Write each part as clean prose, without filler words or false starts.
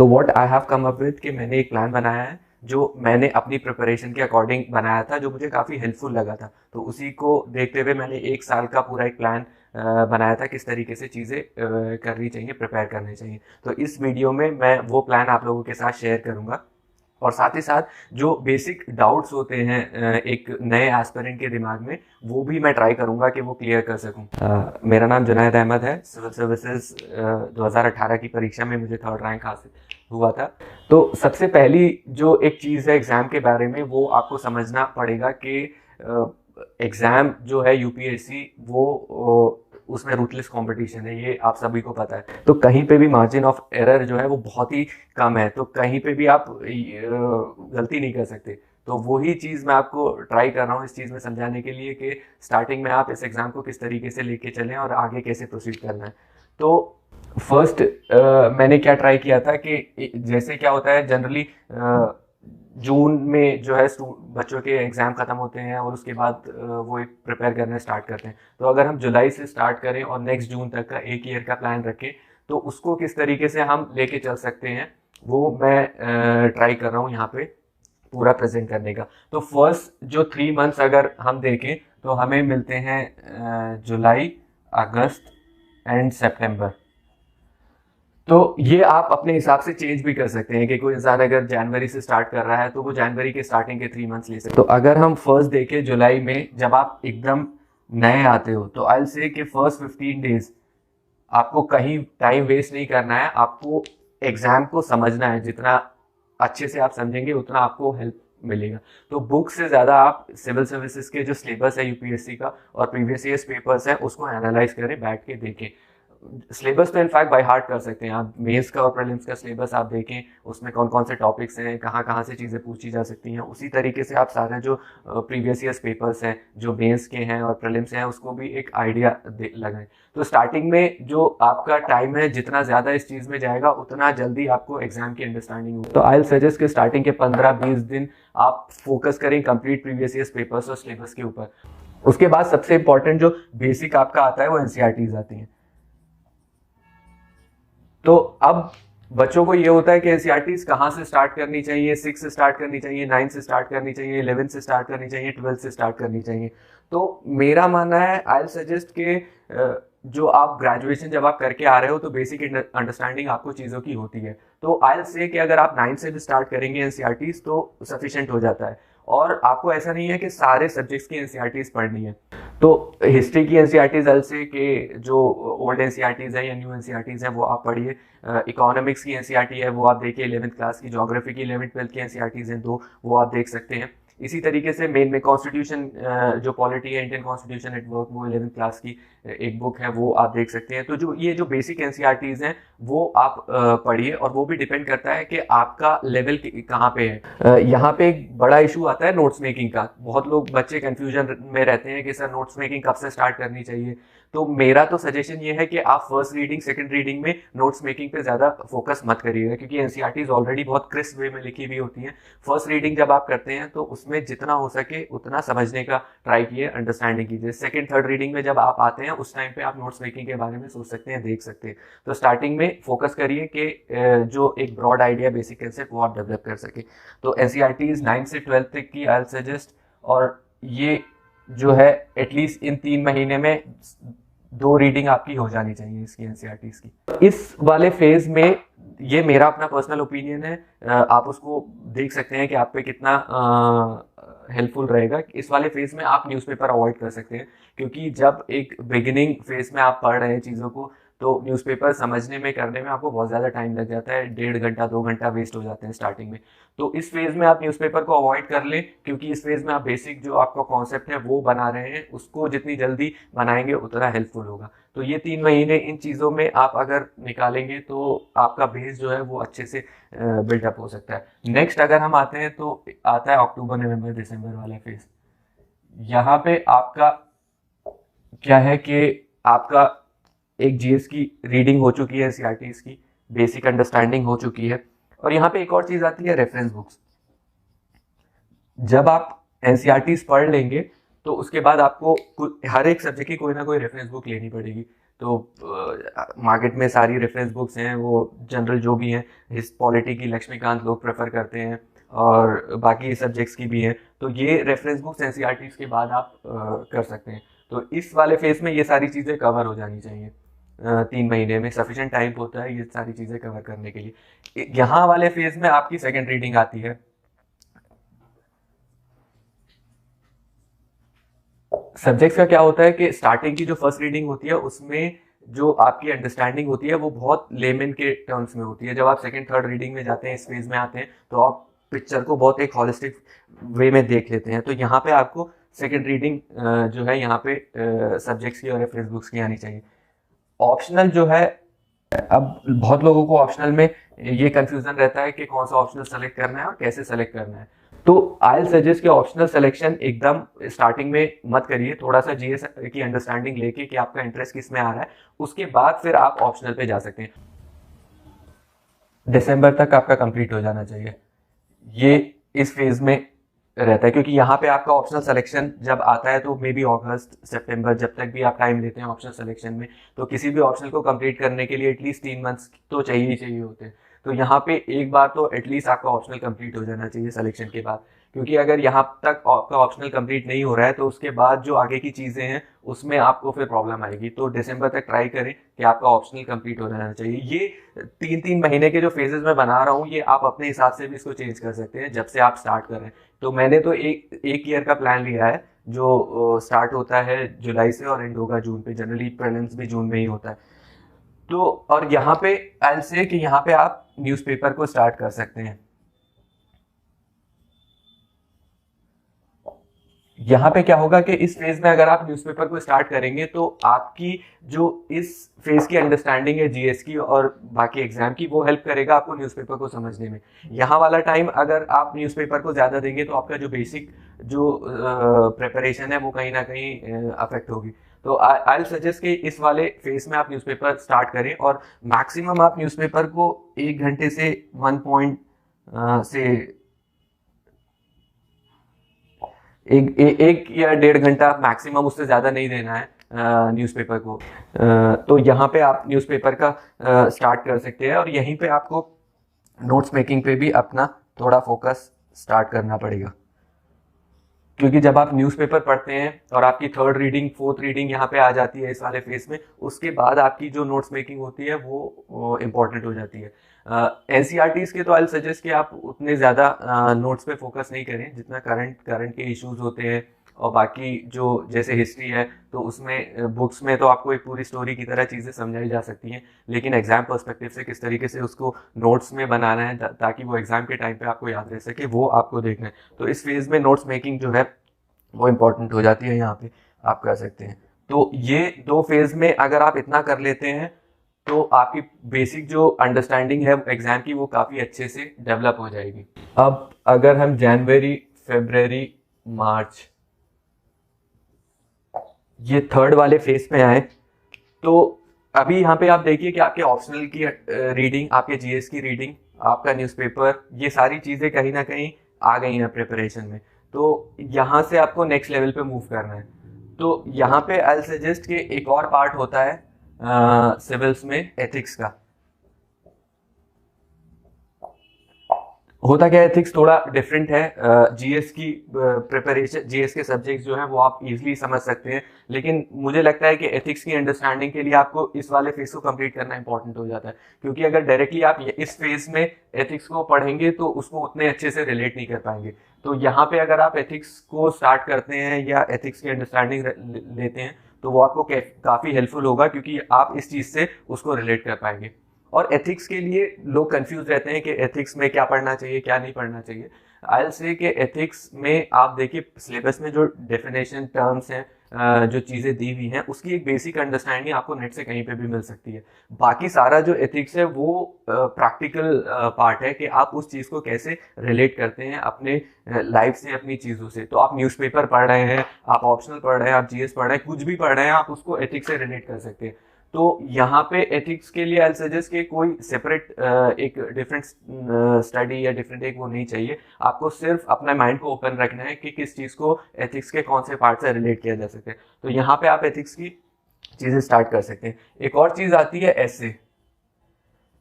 तो what I have come up with कि मैंने एक प्लान बनाया है जो मैंने अपनी प्रिपरेशन के अकॉर्डिंग बनाया था, जो मुझे काफ़ी हेल्पफुल लगा था। तो उसी को देखते हुए मैंने एक साल का पूरा एक प्लान बनाया था किस तरीके से चीज़ें करनी चाहिए, प्रिपेयर करनी चाहिए। तो इस वीडियो में मैं वो प्लान आप लोगों के साथ शेयर करूँगा, और साथ ही साथ जो बेसिक डाउट्स होते हैं एक नए एस्पिरेंट के दिमाग में, वो भी मैं ट्राई करूंगा कि वो क्लियर कर सकूं। मेरा नाम जुनैद अहमद है। सिविल सर्विसेज 2018 की परीक्षा में मुझे 3rd रैंक हासिल हुआ था। तो सबसे पहली जो एक चीज़ है एग्ज़ाम के बारे में, वो आपको समझना पड़ेगा कि एग्ज़ाम जो है यूपीएससी वो उसमें रूथलेस कंपटीशन है, ये आप सभी को पता है। तो कहीं पे भी मार्जिन ऑफ एरर जो है वो बहुत ही कम है, तो कहीं पे भी आप गलती नहीं कर सकते। तो वही चीज़ मैं आपको ट्राई कर रहा हूँ इस चीज़ में समझाने के लिए कि स्टार्टिंग में आप इस एग्ज़ाम को किस तरीके से लेके चलें और आगे कैसे प्रोसीड करना है। तो फर्स्ट मैंने क्या ट्राई किया था कि जैसे क्या होता है जनरली जून में जो है बच्चों के एग्ज़ाम ख़त्म होते हैं और उसके बाद वो एक प्रिपेयर करना स्टार्ट करते हैं। तो अगर हम जुलाई से स्टार्ट करें और नेक्स्ट जून तक का एक ईयर का प्लान रखें, तो उसको किस तरीके से हम लेके चल सकते हैं वो मैं ट्राई कर रहा हूँ यहाँ पे पूरा प्रेजेंट करने का। तो फर्स्ट जो 3 मंथ्स अगर हम देखें तो हमें मिलते हैं जुलाई, अगस्त एंड सितंबर। तो ये आप अपने हिसाब से चेंज भी कर सकते हैं कि कोई इंसान अगर जनवरी से स्टार्ट कर रहा है तो वो जनवरी के स्टार्टिंग के 3 मंथ्स ले सकते हैं। तो अगर हम फर्स्ट देखें जुलाई में, जब आप एकदम नए आते हो, तो आई विल से कि फर्स्ट 15 डेज आपको कहीं टाइम वेस्ट नहीं करना है, आपको एग्जाम को समझना है। जितना अच्छे से आप समझेंगे उतना आपको हेल्प मिलेगा। तो बुक से ज़्यादा आप सिविल सर्विसेज के जो सिलेबस है यूपीएससी का और प्रीवियस ईयर्स पेपर्स हैं उसको एनालाइज करें, बैठ के देखें। सिलेबस तो इनफैक्ट बाय हार्ट कर सकते हैं आप। मेंस का और प्रीलिम्स का सिलेबस आप देखें, उसमें कौन कौन से टॉपिक्स हैं, कहाँ कहाँ से चीज़ें पूछी जा सकती हैं। उसी तरीके से आप सारे जो प्रीवियस ईयर्स पेपर्स हैं जो मेंस के हैं और प्रीलिम्स हैं उसको भी एक आइडिया लगाएं। तो स्टार्टिंग में जो आपका टाइम है जितना ज़्यादा इस चीज़ में जाएगा उतना जल्दी आपको एग्जाम की अंडरस्टैंडिंग होगी। तो आई विल सजेस्ट कि स्टार्टिंग के 15-20 दिन आप फोकस करें कंप्लीट प्रीवियस ईयर्स पेपर्स और सिलेबस के ऊपर। उसके बाद सबसे इंपॉर्टेंट जो बेसिक आपका आता है वो एनसीईआरटीज आती हैं। तो अब बच्चों को ये होता है कि एनसीईआरटीज कहाँ से स्टार्ट करनी चाहिए, 6 से स्टार्ट करनी चाहिए, 9 से स्टार्ट करनी चाहिए, 11 से स्टार्ट करनी चाहिए, 12 से स्टार्ट करनी चाहिए। तो मेरा मानना है आई विल सजेस्ट कि जो आप ग्रेजुएशन जब आप करके आ रहे हो तो बेसिक अंडरस्टैंडिंग आपको चीज़ों की होती है। तो आई विल से कि अगर आप 9 से भी स्टार्ट करेंगे एनसीईआरटीज तो सफिशिएंट हो जाता है। और आपको ऐसा नहीं है कि सारे सब्जेक्ट्स की एनसीईआरटीज पढ़नी है। तो हिस्ट्री की एनसीईआरटीज से के जो ओल्ड एनसीईआरटीज है या न्यू एनसीईआरटीज है वो आप पढ़िए। इकोनॉमिक्स की एनसीईआरटी है वो आप देखिए 11th क्लास की। ज्योग्राफी की 11th-12th की एनसीईआरटीज हैं 2, वो आप देख सकते हैं। इसी तरीके से मेन में कॉन्स्टिट्यूशन जो पॉलिटी है, इंडियन कॉन्स्टिट्यूशन एट वर्क, वो 11th क्लास की एक बुक है वो आप देख सकते हैं। तो जो ये जो बेसिक एनसीईआरटीज हैं वो आप पढ़िए, और वो भी डिपेंड करता है कि आपका लेवल कहाँ पे है। यहाँ पे एक बड़ा इशू आता है नोट्स मेकिंग का। बहुत लोग बच्चे कंफ्यूजन में रहते हैं कि सर नोट्स मेकिंग कब से स्टार्ट करनी चाहिए। तो मेरा तो सजेशन ये है कि आप फर्स्ट रीडिंग सेकंड रीडिंग में नोट्स मेकिंग पे ज़्यादा फोकस मत करिएगा, क्योंकि एनसीईआरटीज ऑलरेडी बहुत क्रिस्प वे में लिखी हुई होती हैं। फर्स्ट रीडिंग जब आप करते हैं तो उसमें जितना हो सके उतना समझने का ट्राई कीजिए, अंडरस्टैंडिंग कीजिए। सेकंड थर्ड रीडिंग में जब आप आते हैं उस टाइम पे आप नोट्स मेकिंग के बारे में सोच सकते हैं, देख सकते हैं। तो स्टार्टिंग में फोकस करिए कि जो एक ब्रॉड आइडिया बेसिक कंसेप्ट वो आप डेवलप कर सके। तो एनसीईआरटीज 9 से 12 तक की आई सजेस्ट, और ये जो है एटलीस्ट इन 3 महीने में 2 रीडिंग आपकी हो जानी चाहिए इसकी एनसीईआरटीज की। इस वाले फेज में ये मेरा अपना पर्सनल ओपिनियन है, आप उसको देख सकते हैं कि आप पे कितना हेल्पफुल रहेगा। इस वाले फेज में आप न्यूज़पेपर अवॉइड कर सकते हैं, क्योंकि जब एक बिगिनिंग फेज में आप पढ़ रहे हैं चीज़ों को तो न्यूज़पेपर समझने में करने में आपको बहुत ज़्यादा टाइम लग जाता है। 1.5 घंटा 2 घंटा वेस्ट हो जाते हैं स्टार्टिंग में। तो इस फेज में आप न्यूज़पेपर को अवॉइड कर लें, क्योंकि इस फेज में आप बेसिक जो आपका कॉन्सेप्ट है वो बना रहे हैं, उसको जितनी जल्दी बनाएंगे उतना हेल्पफुल होगा। तो ये 3 महीने इन चीज़ों में आप अगर निकालेंगे तो आपका बेस जो है वो अच्छे से बिल्डअप हो सकता है। नेक्स्ट अगर हम आते हैं तो आता है अक्टूबर नवंबर दिसंबर वाला फेज। यहाँ पे आपका क्या है कि आपका एक जीएस की रीडिंग हो चुकी है, एनसीईआरटीज की बेसिक अंडरस्टैंडिंग हो चुकी है, और यहाँ पे एक और चीज आती है रेफरेंस बुक्स। जब आप एनसीईआरटीज पढ़ लेंगे तो उसके बाद आपको हर एक सब्जेक्ट की कोई ना कोई रेफरेंस बुक लेनी पड़ेगी। तो मार्केट में सारी रेफरेंस बुक्स हैं, वो जनरल जो भी हैं, इस पॉलिटी की लक्ष्मीकांत लोग प्रेफर करते हैं और बाकी सब्जेक्ट्स की भी हैं। तो ये रेफरेंस बुक्स एनसीईआरटीज़ के बाद आप कर सकते हैं। तो इस वाले फेज में ये सारी चीज़ें कवर हो जानी चाहिए। 3 महीने में सफिशिएंट टाइम होता है ये सारी चीज़ें कवर करने के लिए। यहाँ वाले फेज में आपकी सेकेंड रीडिंग आती है। सब्जेक्ट्स का क्या होता है कि स्टार्टिंग की जो फर्स्ट रीडिंग होती है उसमें जो आपकी अंडरस्टैंडिंग होती है वो बहुत लेमन के टर्म्स में होती है। जब आप सेकंड थर्ड रीडिंग में जाते हैं, इस फेज में आते हैं, तो आप पिक्चर को बहुत एक हॉलिस्टिक वे में देख लेते हैं। तो यहाँ पे आपको सेकंड रीडिंग जो है यहाँ पे सब्जेक्ट्स की और रेफरेंस बुक्स की आनी चाहिए। ऑप्शनल जो है, अब बहुत लोगों को ऑप्शनल में ये कंफ्यूजन रहता है कि कौन सा ऑप्शनल सेलेक्ट करना है और कैसे सेलेक्ट करना है। तो आई सजेस्ट कि ऑप्शनल सिलेक्शन एकदम स्टार्टिंग में मत करिए। थोड़ा सा जीएस की अंडरस्टैंडिंग लेके कि आपका इंटरेस्ट किस में आ रहा है, उसके बाद फिर आप ऑप्शनल पे जा सकते हैं। दिसंबर तक आपका कंप्लीट हो जाना चाहिए, ये इस फेज में रहता है। क्योंकि यहाँ पे आपका ऑप्शनल सिलेक्शन जब आता है तो मे बी अगस्त सितंबर, जब तक भी आप टाइम लेते हैं ऑप्शनल सिलेक्शन में, तो किसी भी ऑप्शनल को कंप्लीट करने के लिए एटलीस्ट 3 मंथ्स तो चाहिए ही चाहिए होते हैं। तो यहाँ पे एक बार तो एटलीस्ट आपका ऑप्शनल कंप्लीट हो जाना चाहिए सिलेक्शन के बाद। क्योंकि अगर यहाँ तक आपका ऑप्शनल कंप्लीट नहीं हो रहा है तो उसके बाद जो आगे की चीज़ें हैं उसमें आपको फिर प्रॉब्लम आएगी। तो दिसंबर तक ट्राई करें कि आपका ऑप्शनल कंप्लीट हो जाना चाहिए। ये 3-3 महीने के जो फेजेस मैं बना रहा हूँ, ये आप अपने हिसाब से भी इसको चेंज कर सकते हैं जब से आप स्टार्ट कर रहे हैं। तो मैंने तो एक ईयर का प्लान लिया है जो स्टार्ट होता है जुलाई से और एंड होगा जून पे। जनरली प्रीलिम्स भी जून में ही होता है। तो और यहाँ पे आई से कि यहाँ पे आप न्यूज़पेपर को स्टार्ट कर सकते हैं। यहाँ पे क्या होगा कि इस फेज में अगर आप न्यूज़पेपर को स्टार्ट करेंगे तो आपकी जो इस फेज की अंडरस्टैंडिंग है जीएस की और बाकी एग्जाम की, वो हेल्प करेगा आपको न्यूज़पेपर को समझने में। यहाँ वाला टाइम अगर आप न्यूज़पेपर को ज़्यादा देंगे तो आपका जो बेसिक जो प्रिपरेशन है वो कहीं ना कहीं अफेक्ट होगी। तो आई सजेस्ट कि इस वाले फेज में आप न्यूज़पेपर स्टार्ट करें और मैक्सिमम आप न्यूज़पेपर को 1 घंटे से 1 से एक या 1.5 घंटा मैक्सिमम, उससे ज़्यादा नहीं देना है न्यूज़पेपर को। तो यहाँ पे आप न्यूज़पेपर का स्टार्ट कर सकते हैं और यहीं पे आपको नोट्स मेकिंग पे भी अपना थोड़ा फोकस स्टार्ट करना पड़ेगा। क्योंकि जब आप न्यूज़पेपर पढ़ते हैं और आपकी थर्ड रीडिंग फोर्थ रीडिंग यहाँ पे आ जाती है इस वाले फेज में, उसके बाद आपकी जो नोट्स मेकिंग होती है वो इम्पॉर्टेंट हो जाती है। एनसीईआरटीज़ के तो आई सजेस्ट कि आप उतने ज़्यादा नोट्स पे फोकस नहीं करें जितना करंट के इश्यूज होते हैं। और बाकी जो जैसे हिस्ट्री है तो उसमें बुक्स में तो आपको एक पूरी स्टोरी की तरह चीज़ें समझाई जा सकती हैं, लेकिन एग्जाम पर्सपेक्टिव से किस तरीके से उसको नोट्स में बनाना है ताकि वो एग्जाम के टाइम पे आपको याद रह सके, वो आपको देखना है। तो इस फेज में नोट्स मेकिंग जो है वो इम्पोर्टेंट हो जाती है, यहाँ पे आप कर सकते हैं। तो ये 2 फेज में अगर आप इतना कर लेते हैं तो आपकी बेसिक जो अंडरस्टैंडिंग है एग्जाम की वो काफ़ी अच्छे से डेवलप हो जाएगी। अब अगर हम जनवरी, फरवरी, मार्च ये थर्ड वाले फेज में आए, तो अभी यहाँ पे आप देखिए कि आपके ऑप्शनल की रीडिंग, आपके जीएस की रीडिंग, आपका न्यूज़पेपर, ये सारी चीज़ें कहीं ना कहीं आ गई हैं प्रिपरेशन में। तो यहाँ से आपको नेक्स्ट लेवल पे मूव करना है। तो यहाँ पे आई सजेस्ट कि एक और पार्ट होता है सिविल्स में एथिक्स का। होता क्या है, एथिक्स थोड़ा डिफरेंट है। जीएस की प्रिपरेशन, जीएस के सब्जेक्ट्स जो हैं वो आप इजीली समझ सकते हैं, लेकिन मुझे लगता है कि एथिक्स की अंडरस्टैंडिंग के लिए आपको इस वाले फेज को कंप्लीट करना इंपॉर्टेंट हो जाता है। क्योंकि अगर डायरेक्टली आप इस फेज में एथिक्स को पढ़ेंगे तो उसको उतने अच्छे से रिलेट नहीं कर पाएंगे। तो यहाँ पे अगर आप एथिक्स को स्टार्ट करते हैं या एथिक्स की अंडरस्टैंडिंग लेते हैं तो वो आपको काफ़ी हेल्पफुल होगा, क्योंकि आप इस चीज़ से उसको रिलेट कर पाएंगे। और एथिक्स के लिए लोग कंफ्यूज रहते हैं कि एथिक्स में क्या पढ़ना चाहिए क्या नहीं पढ़ना चाहिए। आई से कि एथिक्स में आप देखिए सिलेबस में जो डेफिनेशन टर्म्स हैं, जो चीज़ें दी हुई हैं, उसकी एक बेसिक अंडरस्टैंडिंग आपको नेट से कहीं पे भी मिल सकती है। बाकी सारा जो एथिक्स है वो प्रैक्टिकल पार्ट है कि आप उस चीज़ को कैसे रिलेट करते हैं अपने लाइफ से, अपनी चीज़ों से। तो आप न्यूज़पेपर पढ़ रहे हैं, आप ऑप्शनल पढ़ रहे हैं, आप जीएस पढ़ रहे हैं, कुछ भी पढ़ रहे हैं, आप उसको एथिक्स से रिलेट कर सकते हैं। तो यहाँ पे एथिक्स के लिए आई सजेस्ट कि कोई सेपरेट एक डिफरेंट स्टडी या डिफरेंट एक वो नहीं चाहिए। आपको सिर्फ अपना माइंड को ओपन रखना है कि किस चीज़ को एथिक्स के कौन से पार्ट से रिलेट किया जा सकता है। तो यहाँ पे आप एथिक्स की चीज़ें स्टार्ट कर सकते हैं। एक और चीज़ आती है ऐसे।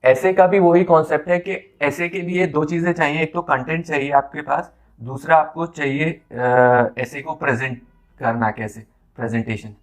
ऐसे का भी वही कॉन्सेप्ट है कि ऐसे के लिए दो चीज़ें चाहिए, एक तो कंटेंट चाहिए आपके पास, दूसरा आपको चाहिए ऐसे को प्रेजेंट करना, कैसे प्रेजेंटेशन।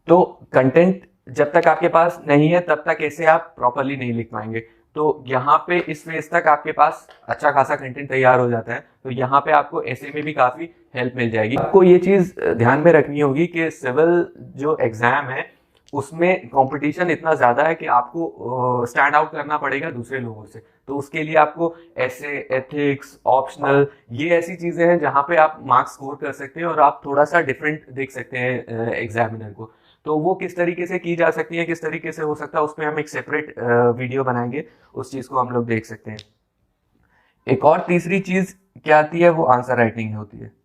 तो कंटेंट जब तक आपके पास नहीं है तब तक ऐसे आप प्रॉपरली नहीं लिख पाएंगे। तो यहाँ पे इस फेज तक आपके पास अच्छा खासा कंटेंट तैयार हो जाता है, तो यहाँ पे आपको ऐसे में भी काफ़ी हेल्प मिल जाएगी। आपको ये चीज़ ध्यान में रखनी होगी कि सिविल जो एग्ज़ाम है उसमें कंपटीशन इतना ज़्यादा है कि आपको स्टैंड आउट करना पड़ेगा दूसरे लोगों से। तो उसके लिए आपको ऐसे, एथिक्स, ऑप्शनल, ये ऐसी चीज़ें हैं जहाँ पे आप मार्क्स स्कोर कर सकते हैं और आप थोड़ा सा डिफरेंट देख सकते हैं एग्जामिनर को। तो वो किस तरीके से की जा सकती है, किस तरीके से हो सकता है, उस पर हम एक सेपरेट वीडियो बनाएंगे, उस चीज़ को हम लोग देख सकते हैं। एक और तीसरी चीज़ क्या आती है, वो आंसर राइटिंग होती है।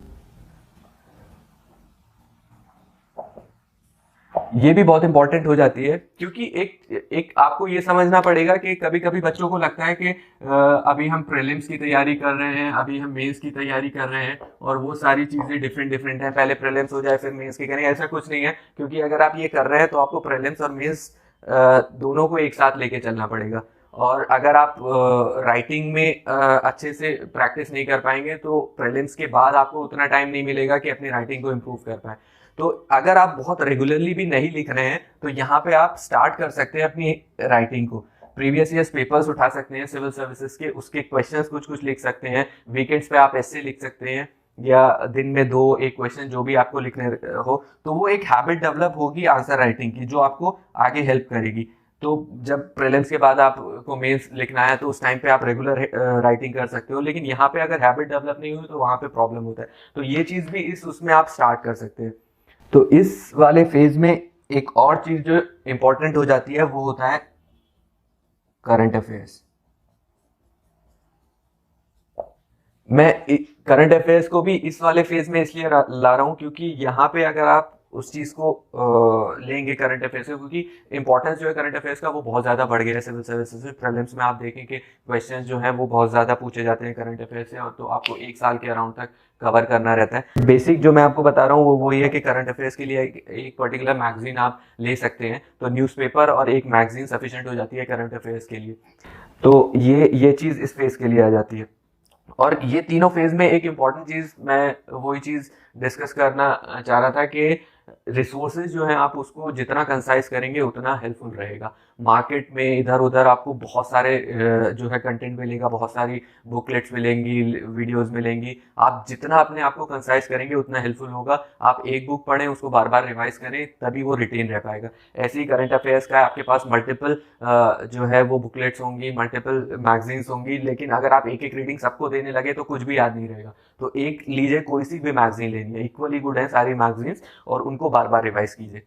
ये भी बहुत इंपॉर्टेंट हो जाती है, क्योंकि एक आपको ये समझना पड़ेगा कि कभी कभी बच्चों को लगता है कि अभी हम प्रीलिम्स की तैयारी कर रहे हैं, अभी हम मेंस की तैयारी कर रहे हैं और वो सारी चीज़ें डिफरेंट डिफरेंट हैं, पहले प्रीलिम्स हो जाए फिर मेंस की करें। ऐसा कुछ नहीं है, क्योंकि अगर आप ये कर रहे हैं तो आपको प्रीलिम्स और मेंस दोनों को एक साथ लेके चलना पड़ेगा। और अगर आप राइटिंग में अच्छे से प्रैक्टिस नहीं कर पाएंगे तो प्रीलिम्स के बाद आपको उतना टाइम नहीं मिलेगा कि अपनी राइटिंग को इम्प्रूव कर पाए। तो अगर आप बहुत रेगुलरली भी नहीं लिख रहे हैं तो यहाँ पे आप स्टार्ट कर सकते हैं अपनी राइटिंग को। प्रीवियस ईयर्स पेपर्स उठा सकते हैं सिविल सर्विसेज के, उसके क्वेश्चंस कुछ कुछ लिख सकते हैं। वीकेंड्स पे आप ऐसे लिख सकते हैं, या दिन में 2-1 क्वेश्चन जो भी आपको लिखने हो। तो वो एक हैबिट डेवलप होगी आंसर राइटिंग की, जो आपको आगे हेल्प करेगी। तो जब प्रीलिम्स के बाद आपको मेंस लिखना है तो उस टाइम पे आप रेगुलर राइटिंग कर सकते हो, लेकिन यहाँ पे अगर हैबिट डेवलप नहीं हुई तो वहाँ पे प्रॉब्लम होता है। तो ये चीज़ भी उसमें आप स्टार्ट कर सकते हैं। तो इस वाले फेज में एक और चीज जो इंपॉर्टेंट हो जाती है वो होता है करंट अफेयर्स। मैं करंट अफेयर्स को भी इस वाले फेज में इसलिए ला रहा हूं क्योंकि यहाँ पे अगर आप उस चीज को लेंगे करंट अफेयर्स को, क्योंकि इंपॉर्टेंस जो है करंट अफेयर्स का वो बहुत ज्यादा बढ़ गया है सिविल सर्विसेज में। प्रीलिम्स में आप देखें कि क्वेश्चंस जो हैं वो बहुत ज्यादा पूछे जाते हैं करंट अफेयर्स से, और तो आपको 1 साल के अराउंड तक कवर करना रहता है। बेसिक जो मैं आपको बता रहा हूँ वो वही है कि करंट अफेयर्स के लिए एक पर्टिकुलर मैगजीन आप ले सकते हैं। तो न्यूज़पेपर और एक मैगजीन सफिशिएंट हो जाती है करंट अफेयर्स के लिए। तो ये चीज़ इस फेज के लिए आ जाती है। और ये तीनों फेज में एक इम्पॉर्टेंट चीज़ मैं वही चीज़ डिस्कस करना चाह रहा था कि रिसोर्सेज जो है आप उसको जितना कंसाइज करेंगे उतना हेल्पफुल रहेगा। मार्केट में इधर उधर आपको बहुत सारे जो है कंटेंट मिलेगा, बहुत सारी बुकलेट्स मिलेंगी, वीडियोस मिलेंगी। आप जितना अपने आप को कंसाइज करेंगे उतना हेल्पफुल होगा। आप एक बुक पढ़ें, उसको बार बार रिवाइज करें, तभी वो रिटेन रह पाएगा। ऐसे ही करंट अफेयर्स का आपके पास मल्टीपल जो है वो बुकलेट्स होंगी, मल्टीपल मैगजीन्स होंगी, लेकिन अगर आप एक एक रीडिंग सबको देने लगे तो कुछ भी याद नहीं रहेगा। तो एक लीजिए, कोई सी भी मैगजीन लेनी है, इक्वली गुड है सारी मैगजीन्स, और उनको बार बार रिवाइज कीजिए।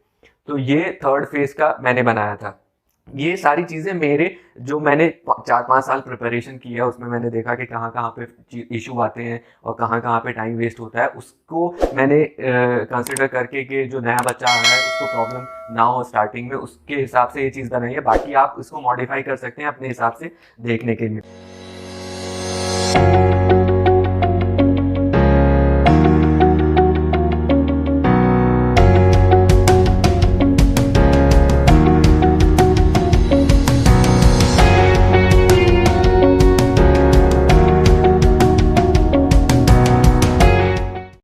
तो ये थर्ड फेज का मैंने बनाया था। ये सारी चीजें मेरे जो मैंने 4-5 साल प्रिपरेशन की है उसमें मैंने देखा कि कहाँ कहाँ पे इशू आते हैं और कहाँ कहाँ पे टाइम वेस्ट होता है, उसको मैंने कंसिडर करके कि जो नया बच्चा आ रहा है उसको प्रॉब्लम ना हो स्टार्टिंग में, उसके हिसाब से ये चीज़ बनाई है। बाकी आप इसको मॉडिफाई कर सकते हैं अपने हिसाब से देखने के लिए।